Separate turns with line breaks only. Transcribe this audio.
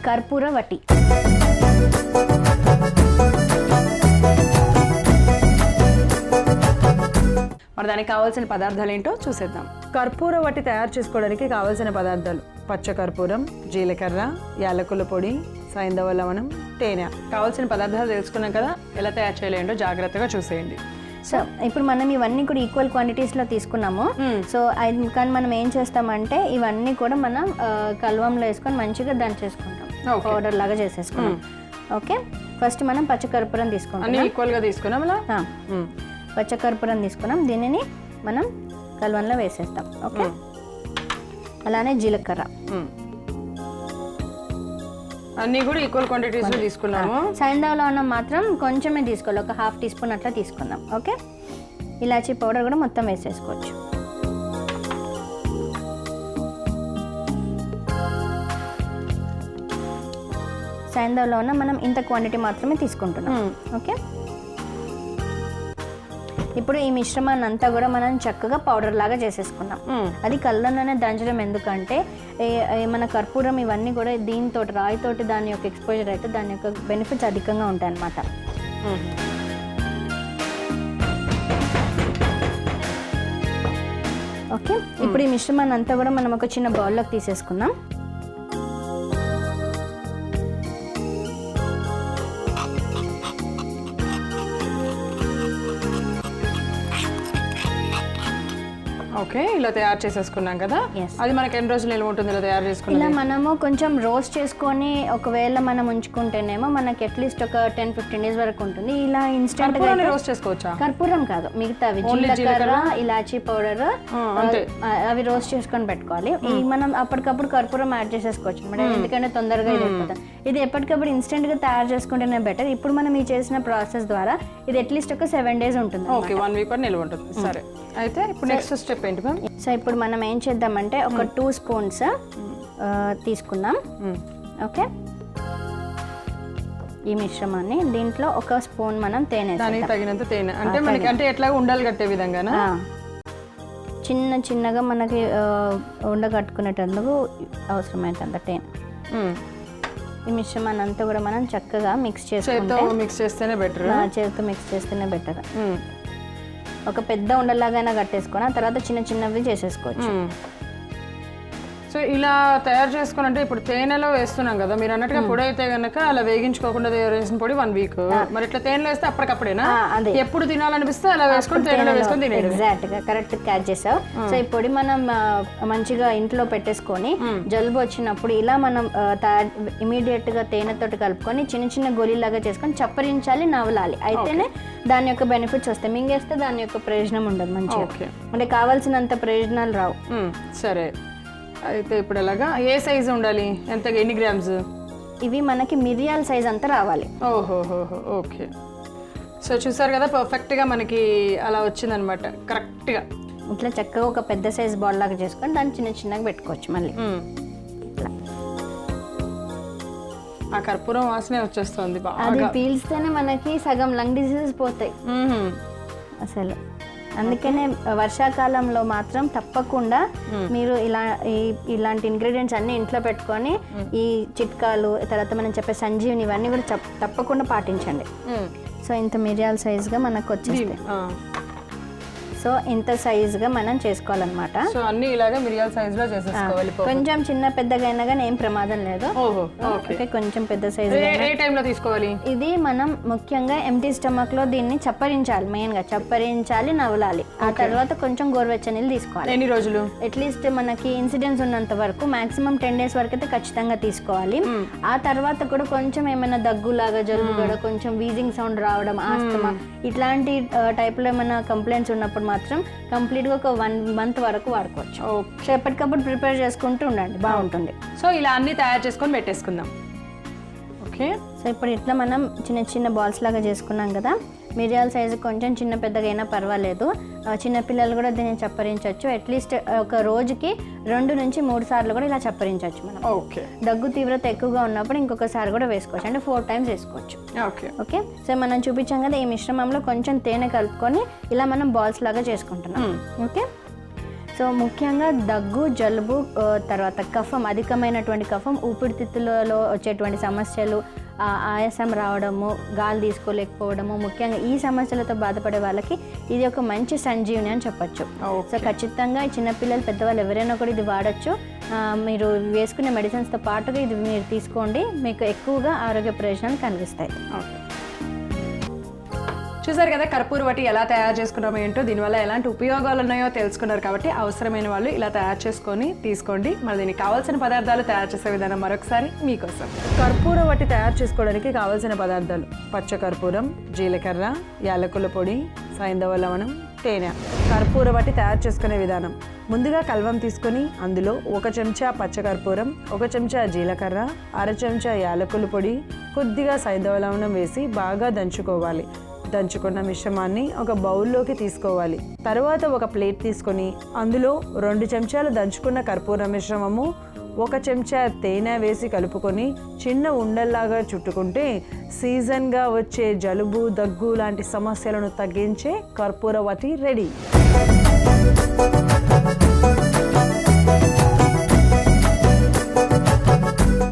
కర్పూర వటి.
మరి దానికి కావాల్సిన పదార్థాలు ఏంటో చూసేద్దాం. కర్పూర వటి తయారు చేసుకోవడానికి కావాల్సిన పదార్థాలు: పచ్చ కర్పూరం, జీలకర్ర, యాలకుల పొడి, సైంధవ లవణం, తేనె. కావాల్సిన పదార్థాలు తెలుసుకున్నాం కదా, ఎలా తయారు చేయాలేంటో జాగ్రత్తగా చూసేయండి.
సో ఇప్పుడు మనం ఇవన్నీ కూడా ఈక్వల్ క్వాంటిటీస్లో తీసుకున్నాము. సో కానీ మనం ఏం చేస్తామంటే ఇవన్నీ కూడా మనం కల్వంలో వేసుకొని మంచిగా దంచేసుకుంటాం, పౌడర్ లాగా చేసేసుకున్నాం. ఓకే, ఫస్ట్ మనం పచ్చకర్పూరం తీసుకుంటాం.
ఈక్వల్గా తీసుకున్నాం అలా.
పచ్చకర్పూరం తీసుకున్నాం, దీనిని మనం కల్వంలో వేసేస్తాం. ఓకే, అలానే జీలకర్ర
అన్నీ కూడా ఈక్వల్ క్వాంటిటీస్లో తీసుకున్నాము.
సైంధవ లవణం మాత్రం కొంచెమే తీసుకోవాలి, ఒక ½ టీ స్పూన్ అట్లా తీసుకుందాం. ఓకే, ఇలాచీ పౌడర్ కూడా మొత్తం వేసేసుకోవచ్చు. సైంధవ లవణం మనం ఇంత క్వాంటిటీ మాత్రమే తీసుకుంటున్నాం. ఓకే, ఇప్పుడు ఈ మిశ్రమాన్ని అంతా కూడా మనం చక్కగా పౌడర్ లాగా చేసేసుకున్నాం. అది కళ్ళలోనే దంచడం ఎందుకంటే మన కర్పూరం ఇవన్నీ కూడా దీంతో రాయితోటి దాని యొక్క ఎక్స్పోజర్ అయితే దాని యొక్క బెనిఫిట్స్ అధికంగా ఉంటాయి అన్నమాట. ఓకే, ఇప్పుడు ఈ మిశ్రమాన్ని అంతా కూడా మనం ఒక చిన్న బౌల్లోకి తీసేసుకుందాం.
ఓకే, ఇలా తయారు చేసేసుకున్నాం కదా. అది మనకి ఎన్ని రోజులు నిల్వ ఉంటుంది ఇలా తయారు చేసుకున్నాం?
ఇలా మనము కొంచెం రోస్ట్ చేసుకొని ఒకవేళ మనం ఉంచుకుంటేనేమో మనకి అట్లీస్ట్ ఒక 10-15 డేస్ వరకు ఉంటుంది. ఇలా ఇన్స్టెంట్ గా
రోస్ట్ చేసుకోవచ్చా?
కర్పూరం కాదు, మిగతావి జీలకర్ర, ఇలాచీ పౌడర్ అవి రోస్ట్ చేసుకొని పెట్టుకోవాలి. మనం అప్పటికప్పుడు కర్పూరం యాడ్ చేసేసుకోవచ్చు అనమాట, ఎందుకంటే తొందరగా ఇది అయిపోతుంది. ఇది ఎప్పటికప్పుడు ఇన్స్టెంట్ గా తయారు చేసుకుంటేనే బెటర్. ఇప్పుడు మనం ఈ చేసిన ప్రాసెస్ ద్వారా ఇది అట్లీస్ట్ ఒక 7 డేస్ ఉంటుంది.
ఓకే, 1 వీక్ నిల్వ ఉంటుంది. సరే, అయితే ఇప్పుడు నెక్స్ట్ స్టెప్ ఏంటి మ్యామ్?
సో ఇప్పుడు మనం ఏం చేద్దామంటే ఒక 2 స్పూన్స్ తీసుకుందాం. ఓకే, ఈ మిశ్రమాన్ని దీంట్లో ఒక స్పూన్ మనం తేనె,
దానికి తగినంత తేనె, అంటే మనకి అంటే ఎట్లా ఉండలు కట్టే విధంగానా?
చిన్నగా మనకి ఉండగట్టుకునేటందుకు అవసరమైనంత తేనె. ఈ మిశ్రమాన్ని అంతా కూడా మనం చక్కగా మిక్స్ చేస్తేనే బెటర్. చేతితో మిక్స్ చేస్తేనే బెటర్. ఒక పెద్ద ఉండలాగైనా కట్టేసుకొని ఆ తర్వాత చిన్న చిన్నవి చేసేసుకోవచ్చు.
సో ఇలా తయారు చేసుకుని అంటే ఇప్పుడు తేనెలో వేస్తున్నాం కదా, మీరు అన్నట్టుగా పొడి అయితే కనుక అలా వేగించుకోకుండా వేసిన పొడి 1 వీక్. మరి ఇట్లా తేనెలో వేస్తే అప్పటికప్పుడేనా? ఎప్పుడు తినాలనిపిస్తే అలా వేసుకొని తేనెలో వేసుకొని తినేది.
ఎగ్జాక్ట్ గా కరెక్ట్ క్యాచ్ చేసావు. సో ఈ పొడి మనం మంచిగా ఇంట్లో పెట్టేసుకొని జలుబు వచ్చినప్పుడు ఇలా మనం ఇమీడియట్ గా తేనెతోటి కలుపుకొని చిన్న చిన్న గోళీలాగా చేసుకొని చప్పరించాలి, నవలాలి. అయితేనే దాని యొక్క బెనిఫిట్స్ వస్తాయి. మింగేస్తే దాని యొక్క ప్రయోజనం ఉండదు మంచిగా, అంటే కావాల్సినంత ప్రయోజనాలు రావు.
సరే, అయితే ఇప్పుడు ఎలాగా, ఏ సైజు ఉండాలి, ఎంత, ఎన్ని గ్రామ్స్?
ఇవి మనకి మిరియాల సైజ్ అంతా రావాలి.
ఓహోహో, ఓకే. సో చూసారు కదా, పర్ఫెక్ట్గా మనకి అలా వచ్చిందనమాట, కరెక్ట్గా.
ఇట్లా చక్కగా ఒక పెద్ద సైజ్ బాల్ లాగా చేసుకొని దాన్ని చిన్న చిన్నగా పెట్టుకోవచ్చు. మళ్ళీ
ఆ కర్పూరం వాసనే వచ్చేస్తుంది.
అది పీల్స్తేనే మనకి సగం లంగ్ డిసీజెస్ పోతాయి అసలు. అందుకనే వర్షాకాలంలో మాత్రం తప్పకుండా మీరు ఇలాంటి ఇంగ్రీడియంట్స్ అన్ని ఇంట్లో పెట్టుకొని ఈ చిట్కాలు తర్వాత మనం చెప్పే సంజీవిని ఇవన్నీ కూడా తప్పకుండా పాటించండి. సో ఇంత మిరియాల సైజుగా మనకు వచ్చేస్తాయి. సో ఇంత సైజుగా మనం చేసుకోవాలన్నమాట.
సో అన్ని ఇలాగే మిరియాల సైజులో చేసేసుకోవాలి.
కొంచెం చిన్న పెద్దగా అయినా కానీ ఏం ప్రమాదం లేదు. ఓకే, కొంచెం పెద్ద సైజు.
ఏ టైంలో తీసుకోవాలి?
ఇది మనం ముఖ్యంగా ఎంటీ స్టమక్ లో దీన్ని చప్పరించాలి, మెయిన్ గా చప్పరించాలి, నవలాలి. ఆ తర్వాత కొంచెం గోరువెచ్చని నీళ్ళు తీసుకోవాలి.
ఎన్ని రోజులు?
అట్లీస్ట్ మనకి ఇన్సిడెన్స్ ఉన్నంత వరకు మాక్సిమం 10 డేస్ వరకు అయితే ఖచ్చితంగా తీసుకోవాలి. ఆ తర్వాత కూడా కొంచెం ఏమైనా దగ్గులాగా, జలుబు కూడా, కొంచెం వీజింగ్ సౌండ్ రావడం, ఆస్తమా ఇట్లాంటి టైప్ లో ఏమైనా కంప్లైంట్స్ ఉన్నప్పుడు మాత్రం కంప్లీట్ గా ఒక 1 మంత్ వరకు వాడుకోవచ్చు. సో ఎప్పటికప్పుడు ప్రిపేర్ చేసుకుంటూ ఉండండి, బాగుంటుంది.
సో ఇలా అన్ని తయారు చేసుకొని పెట్టేసుకుందాం. ఓకే,
సో ఇప్పుడు ఇట్లా మనం చిన్న చిన్న బాల్స్ లాగా చేసుకున్నాం కదా. మిరియాల సైజు కొంచెం చిన్న పెద్దగా అయినా పర్వాలేదు. చిన్నపిల్లలు కూడా దీన్ని చప్పరించవచ్చు. అట్లీస్ట్ ఒక రోజుకి 2 నుంచి 3 సార్లు కూడా ఇలా చప్పరించవచ్చు మనం.
ఓకే,
దగ్గు తీవ్రత ఎక్కువగా ఉన్నప్పుడు ఇంకొకసారి కూడా వేసుకోవచ్చు, అంటే 4 టైమ్స్ వేసుకోవచ్చు. ఓకే, సో మనం చూపించాం కదా, ఈ మిశ్రమంలో కొంచెం తేనె కలుపుకొని ఇలా మనం బాల్స్ లాగా చేసుకుంటున్నాం. ఓకే, సో ముఖ్యంగా దగ్గు, జలుబు, తర్వాత కఫం, అధికమైనటువంటి కఫం, ఊపిరితిత్తులలో వచ్చేటువంటి సమస్యలు, ఆయాసం రావడము, గాలి తీసుకోలేకపోవడము, ముఖ్యంగా ఈ సమస్యలతో బాధపడే వాళ్ళకి ఇది ఒక మంచి సంజీవని అని చెప్పొచ్చు. సో ఖచ్చితంగా ఈ చిన్నపిల్లలు, పెద్దవాళ్ళు ఎవరైనా కూడా ఇది వాడచ్చు. మీరు వేసుకునే మెడిసిన్స్తో పాటుగా ఇది మీరు తీసుకోండి, మీకు ఎక్కువగా ఆరోగ్య ప్రయోజనాలు కనిపిస్తాయి.
చూసారు కదా కర్పూర వటి ఎలా తయారు చేసుకున్నామో ఏంటో, దీనివల్ల ఎలాంటి ఉపయోగాలు ఉన్నాయో తెలుసుకున్నారు. కాబట్టి అవసరమైన వాళ్ళు ఇలా తయారు చేసుకొని తీసుకోండి. మరి దీనికి కావాల్సిన పదార్థాలు తయారు చేసే విధానం మరొకసారి మీకోసం. కర్పూర వటి తయారు చేసుకోవడానికి కావాల్సిన పదార్థాలు: పచ్చ కర్పూరం, జీలకర్ర, యాలకుల పొడి, సైంధవ లవణం, తేనె. కర్పూర వటి తయారు చేసుకునే విధానం: ముందుగా కల్వం తీసుకొని అందులో 1 చెంచా పచ్చకర్పూరం, 1 చెంచా జీలకర్ర, 1/2 చెంచా యాలకుల పొడి, కొద్దిగా సైంధవ లవణం వేసి బాగా దంచుకోవాలి. దంచుకున్న మిశ్రమాన్ని ఒక బౌల్లోకి తీసుకోవాలి. తర్వాత ఒక ప్లేట్ తీసుకొని అందులో 2 చెంచాలు దంచుకున్న కర్పూర మిశ్రమము, 1 చెంచా తేనె వేసి కలుపుకొని చిన్న ఉండల్లాగా చుట్టుకుంటే సీజన్గా వచ్చే జలుబు, దగ్గు లాంటి సమస్యలను తగ్గించే కర్పూర వటి రెడీ.